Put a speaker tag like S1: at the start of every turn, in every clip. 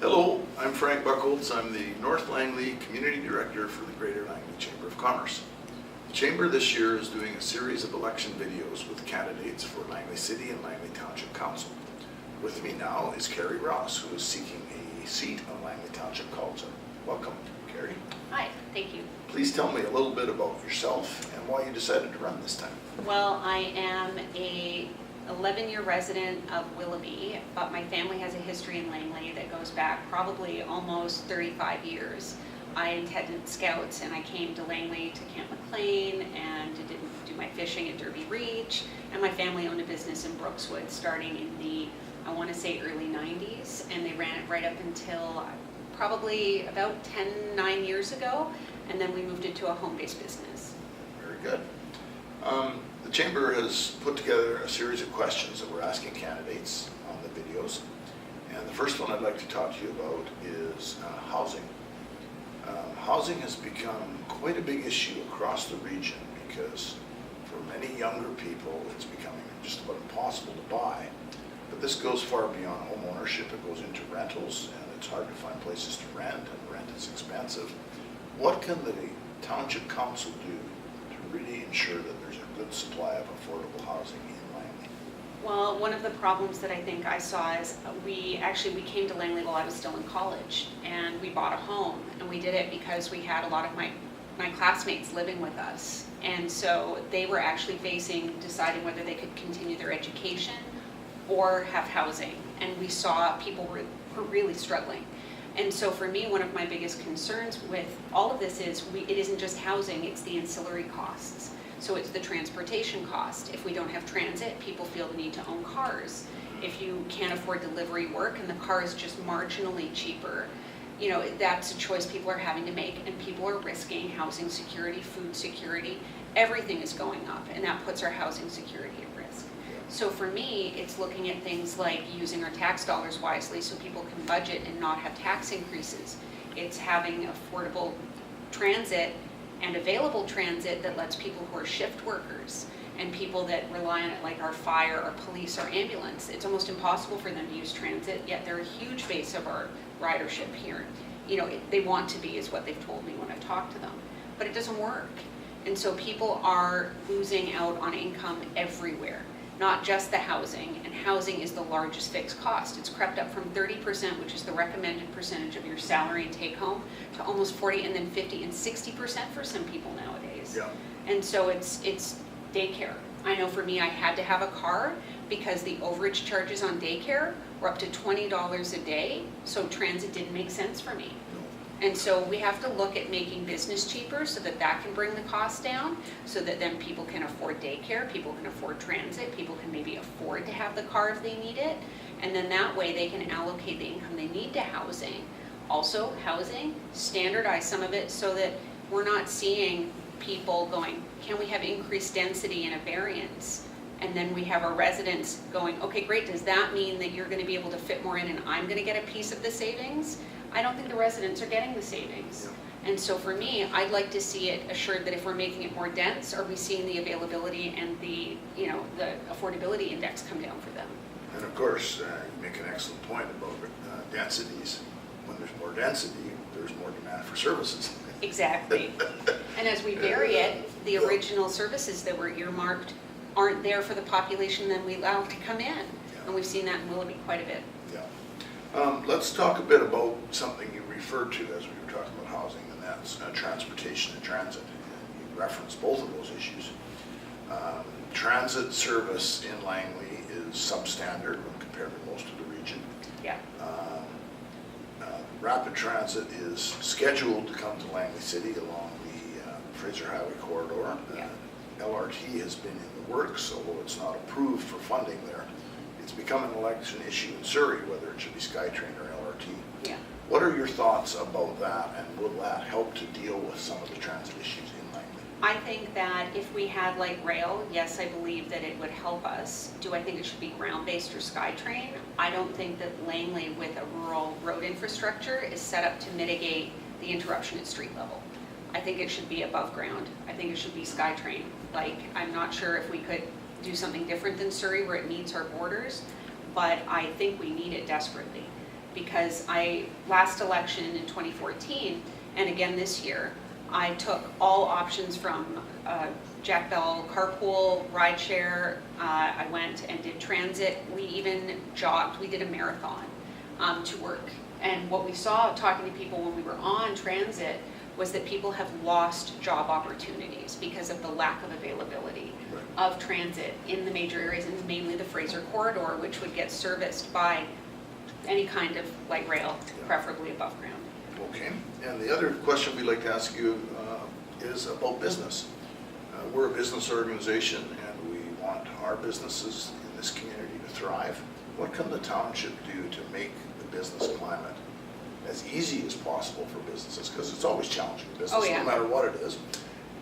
S1: Hello, I'm Frank Buckholz. I'm the North Langley Community Director for the Greater Langley Chamber of Commerce. The Chamber this year is doing a series of election videos with candidates for Langley City and Langley Township Council. With me now is Kerri Ross, who is seeking a seat on Langley Township Council. Welcome, Kerri.
S2: Hi, thank you.
S1: Please tell me a little bit about yourself and why you decided to run this time.
S2: Well, I am a 11-year resident of Willoughby, but my family has a history in Langley that goes back probably almost 35 years. I attended Scouts and I came to Langley to Camp McLean and did do my fishing at Derby Reach, and my family owned a business in Brookswood starting in the, I want to say, early 90s, and they ran it right up until probably about 9 years ago, and then we moved into a home-based business.
S1: Very good. The Chamber has put together a series of questions that we're asking candidates on the videos. And the first one I'd like to talk to you about is housing. Housing has become quite a big issue across the region because for many younger people it's becoming just about impossible to buy. But this goes far beyond home ownership. It goes into rentals, and it's hard to find places to rent, and rent is expensive. What can the Township Council do to really ensure that there's a good supply of affordable housing in Langley?
S2: Well, one of the problems that I think I saw is we came to Langley while I was still in college, and we bought a home, and we did it because we had a lot of my classmates living with us, and so they were actually deciding whether they could continue their education or have housing, and we saw people were really struggling. And so for me, one of my biggest concerns with all of this is it isn't just housing, it's the ancillary costs. So it's the transportation cost. If we don't have transit, people feel the need to own cars. If you can't afford delivery work and the car is just marginally cheaper, you know, that's a choice people are having to make, and people are risking housing security, food security, everything is going up, and that puts our housing security at risk. So for me, it's looking at things like using our tax dollars wisely so people can budget and not have tax increases. It's having affordable transit and available transit that lets people who are shift workers and people that rely on it, like our fire, our police, our ambulance. It's almost impossible for them to use transit, yet they're a huge base of our ridership here. You know, they want to be, is what they've told me when I talk to them, but it doesn't work. And so people are losing out on income everywhere, not just the housing, and housing is the largest fixed cost. It's crept up from 30%, which is the recommended percentage of your salary and take home, to almost 40, and then 50 and 60% for some people nowadays.
S1: Yeah.
S2: And so it's daycare. I know for me, I had to have a car because the overage charges on daycare were up to $20 a day, so transit didn't make sense for me. And so we have to look at making business cheaper so that that can bring the cost down, so that then people can afford daycare, people can afford transit, people can maybe afford to have the car if they need it, and then that way they can allocate the income they need to housing. Also, housing, standardize some of it so that we're not seeing people going, can we have increased density in a variance? And then we have our residents going, okay, great, does that mean that you're going to be able to fit more in and I'm going to get a piece of the savings? I don't think the residents are getting the savings. Yeah. And so for me, I'd like to see it assured that if we're making it more dense, are we seeing the availability and the affordability index come down for them?
S1: And of course, you make an excellent point about densities. When there's more density, there's more demand for services.
S2: Exactly. And as we vary it, the original services that were earmarked aren't there for the population that we allow to come in. Yeah. And we've seen that in Willoughby quite a bit.
S1: Yeah. Let's talk a bit about something you referred to as we were talking about housing, and that's transportation and transit. You referenced both of those issues. Transit service in Langley is substandard when compared to most of the region.
S2: Yeah.
S1: Rapid transit is scheduled to come to Langley City along the Fraser Highway corridor.
S2: Yeah.
S1: LRT has been in the works, although it's not approved for funding there. It's become an election issue in Surrey, whether it should be SkyTrain or LRT.
S2: Yeah.
S1: What are your thoughts about that, and will that help to deal with some of the transit issues in Langley?
S2: I think that if we had like rail, yes, I believe that it would help us. Do I think it should be ground-based or SkyTrain? I don't think that Langley with a rural road infrastructure is set up to mitigate the interruption at street level. I think it should be above ground. I think it should be SkyTrain. Like, I'm not sure if we could do something different than Surrey where it meets our borders, but I think we need it desperately. because last election in 2014, and again this year, I took all options from Jack Bell carpool, rideshare, I went and did transit, we even jogged, we did a marathon to work. And what we saw talking to people when we were on transit was that people have lost job opportunities because of the lack of availability of transit in the major areas, and mainly the Fraser corridor, which would get serviced by any kind of light rail, preferably above ground.
S1: Okay, and the other question we'd like to ask you is about business. We're a business organization and we want our businesses in this community to thrive. What can the township do to make the business climate as easy as possible for businesses? Because it's always challenging business, no matter what it is.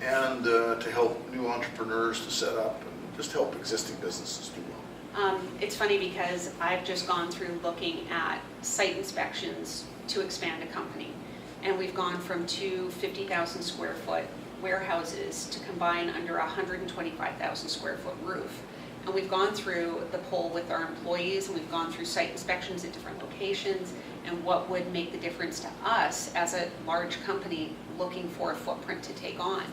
S1: And to help new entrepreneurs to set up and just help existing businesses do well.
S2: It's funny because I've just gone through looking at site inspections to expand a company. And we've gone from two 50,000 square foot warehouses to combine under a 125,000 square foot roof. And we've gone through the poll with our employees, and we've gone through site inspections at different locations and what would make the difference to us as a large company looking for a footprint to take on.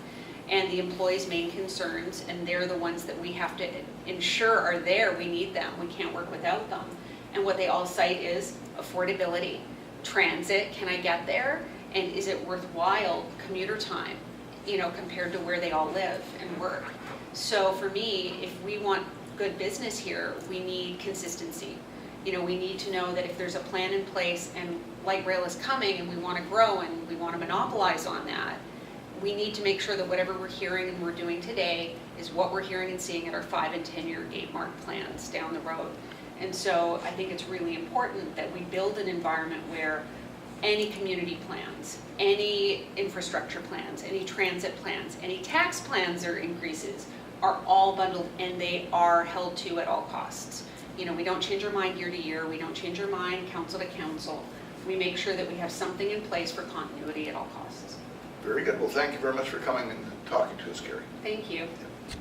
S2: And the employees' main concerns, and they're the ones that we have to ensure are there, we need them, we can't work without them. And what they all cite is affordability, transit, can I get there? And is it worthwhile commuter time, compared to where they all live and work? So for me, if we want good business here, we need consistency. We need to know that if there's a plan in place and light rail is coming and we want to grow and we want to monopolize on that, we need to make sure that whatever we're hearing and we're doing today is what we're hearing and seeing at our 5 and 10 year gate mark plans down the road. And so I think it's really important that we build an environment where any community plans, any infrastructure plans, any transit plans, any tax plans or increases are all bundled and they are held to at all costs. We don't change our mind year to year, we don't change our mind council to council. We make sure that we have something in place for continuity at all costs.
S1: Very good. Well, thank you very much for coming and talking to us, Kerri.
S2: Thank you.
S1: Yeah.